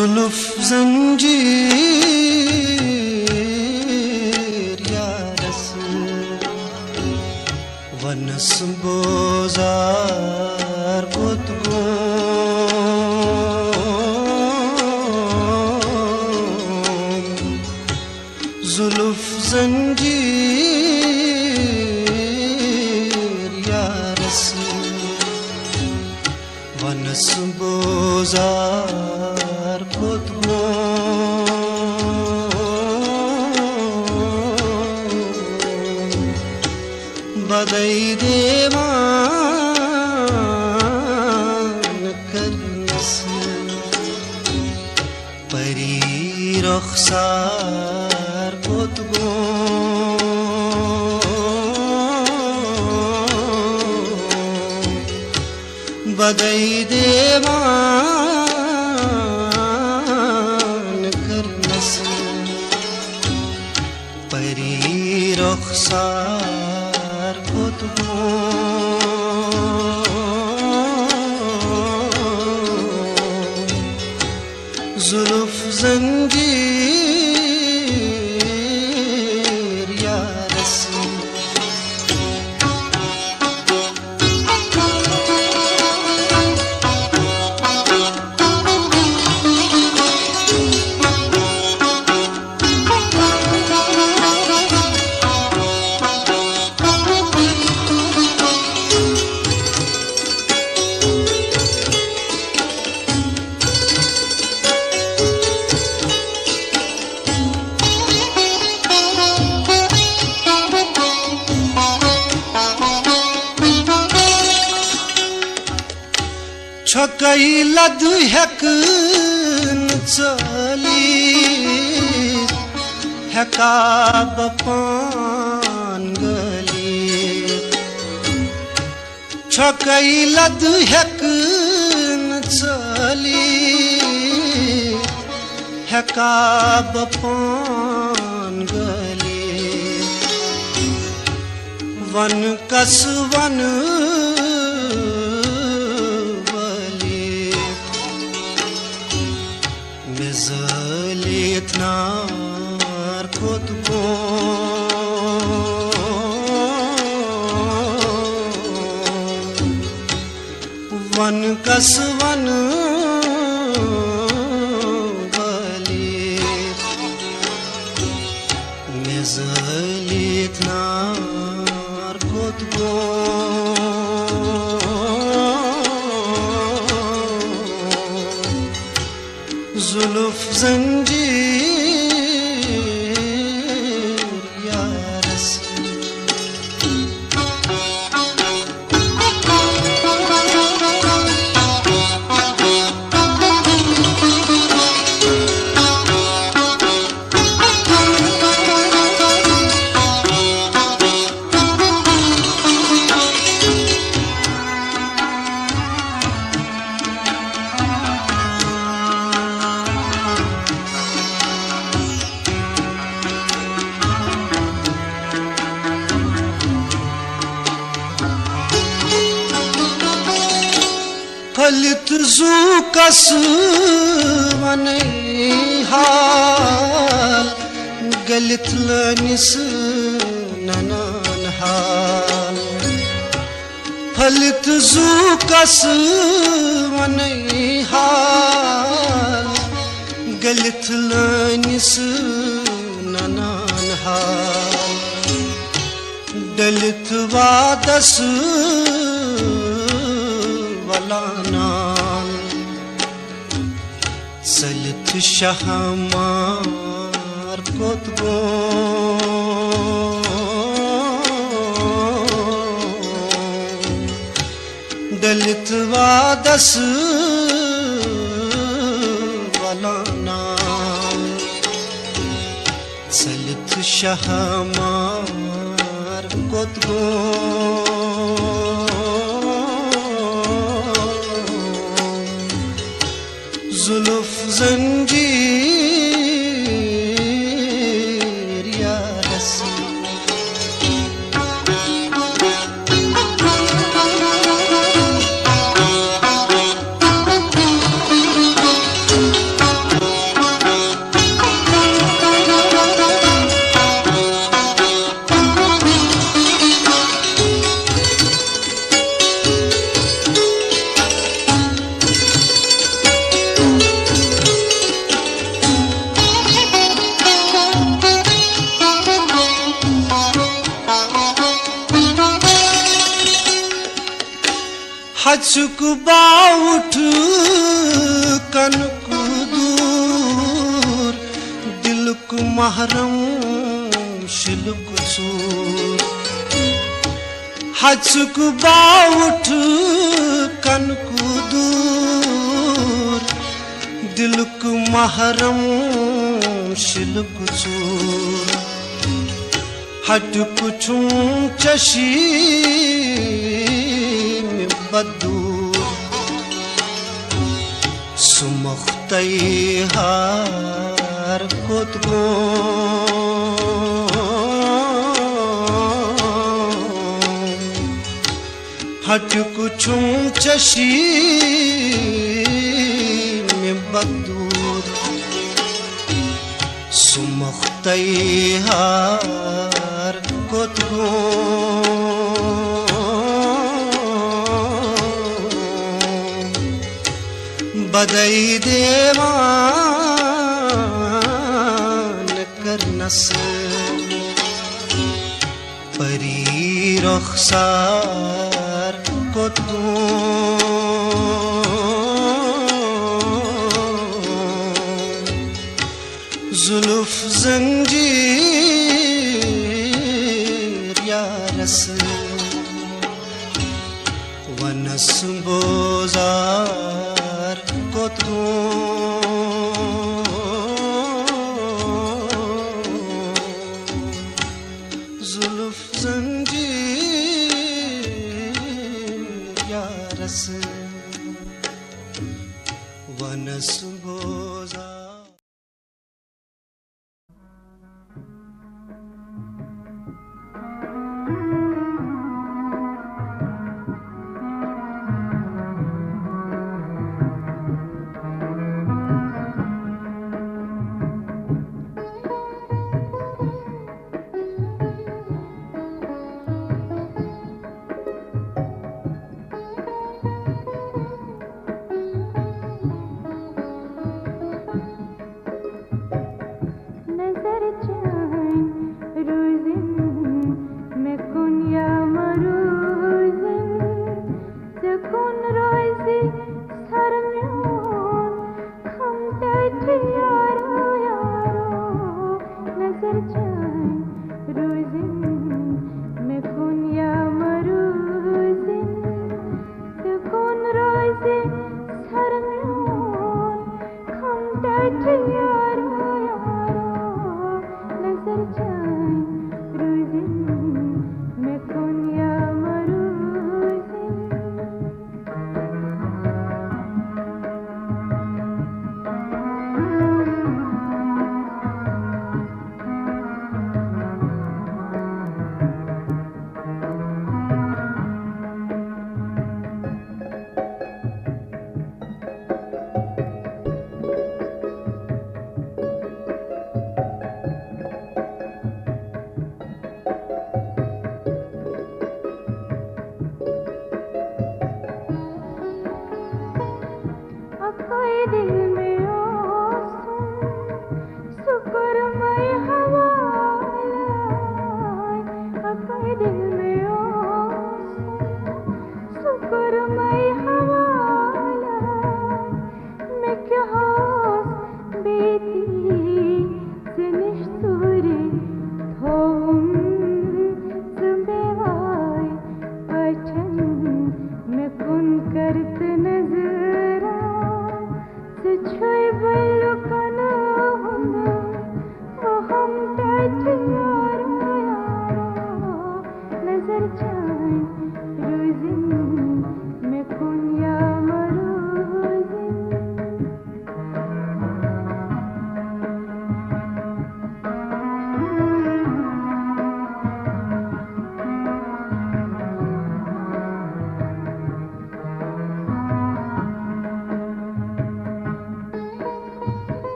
जुल्फ जंजीर यारस वनस बोजार कोतगो जुल्फ जंजीर यारस वनस बोजार कोतगो बदई देवान करनस परी रखसार कोतगो बदई देवान करनस परी रखसार कोतगो जुल्फ जंजीर यारस छकई लद हेकन चली हेका बपान गली छकई लद हेकन चली हेका बपान गली वन कस वन मिज़लित नार कोतगो वन कस वन बली मिज़लित नार कोतगो जुल्फ जंजीर यारस फलित जू कस वनै हाल गलित लनिस ननान हाल फलित जू कस वनै हाल गलित लनिस ननान हाल दलित वादस वलानान सलित शहमार कोतगो दलित वादस वलानान सलित शहमार कोतगो जुल्फ जंजीर यारस हचक बाउठ कनक दूर दिलक महरम शिलक सूर हचक बाउठ कनक दूर दिलक महरम शिलक सूर हट कुछुं चशी बदूर सुमख्तई हार कोतगो हट कुछुं चशी में बदूर सुमख्तई हार कोतगो बदई देवान करनस परी रुखसार को तू जुल्फ जंजीर यारस वनस बोजार को तू जुल्फ जंजीर Yaris वनस बोजार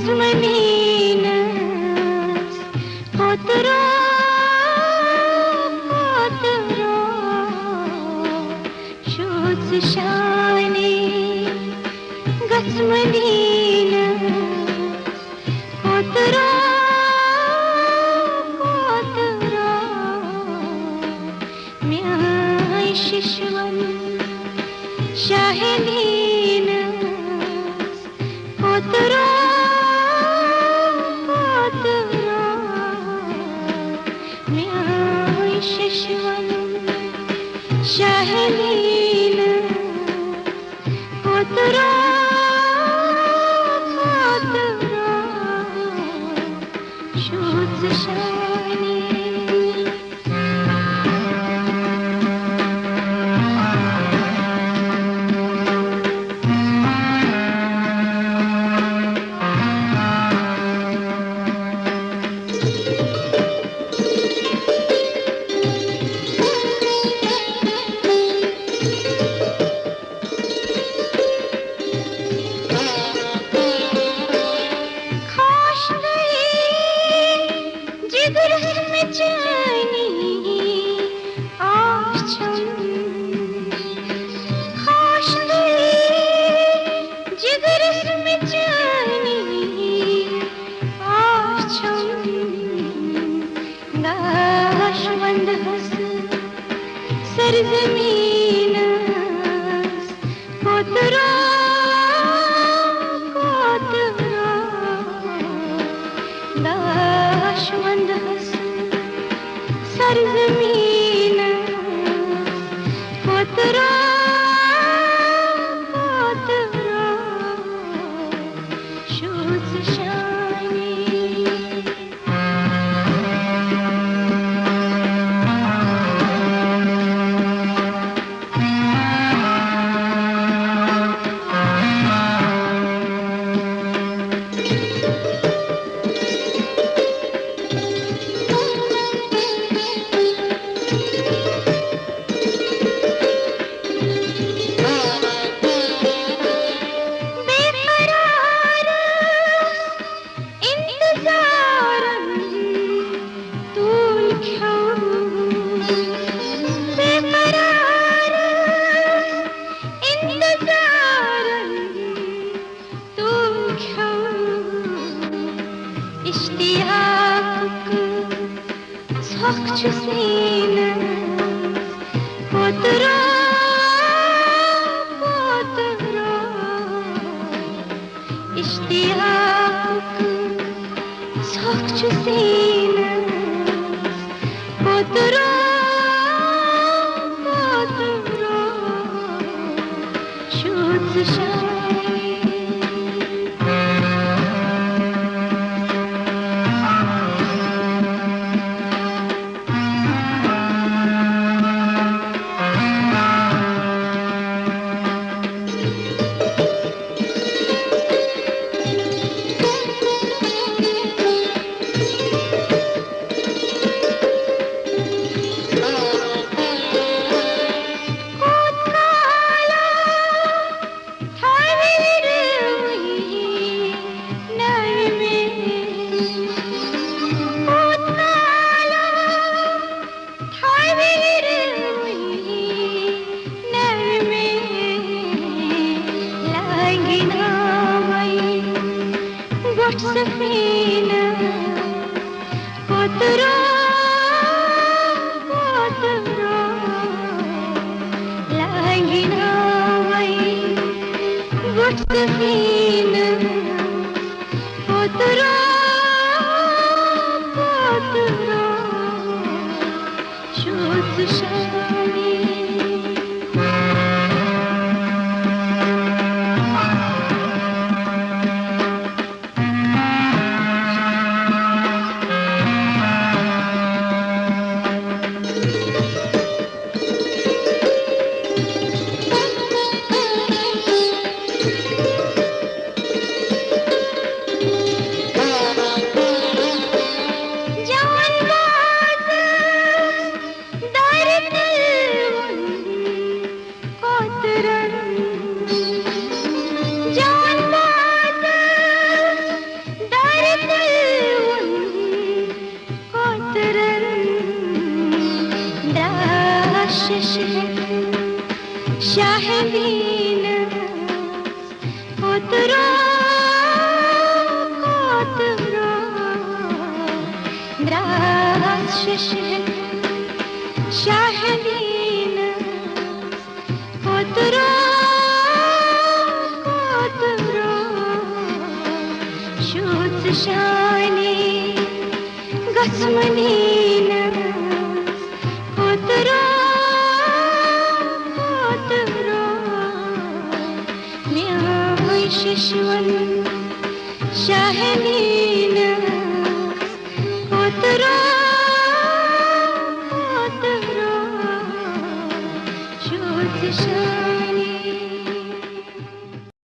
Gazmaninas Kotro Kotro Shutz Shani Gazmaninas Kotro Kotro Myai Shishwan Shahelinas Kotro Shahelina Kotro Kotro Shutz Shani Sarzaminaz Kotro Kotro Dashwand has Sarzaminaz Kotro Kotro Shutz Shani Kotro Kotro İştiyak Sokçu Sinas Kotro Kotro Shutz Shani Safina Kotro Kotro Langina Vai Got Safina Kotro Kotro Shutz Shani Şahvin Kotro Kotro Dras Shishil Şahvin Kotro Kotro Şut Shani Gasmanin Kotro Shishwan Shahnin Kotro Kotro Shut Shah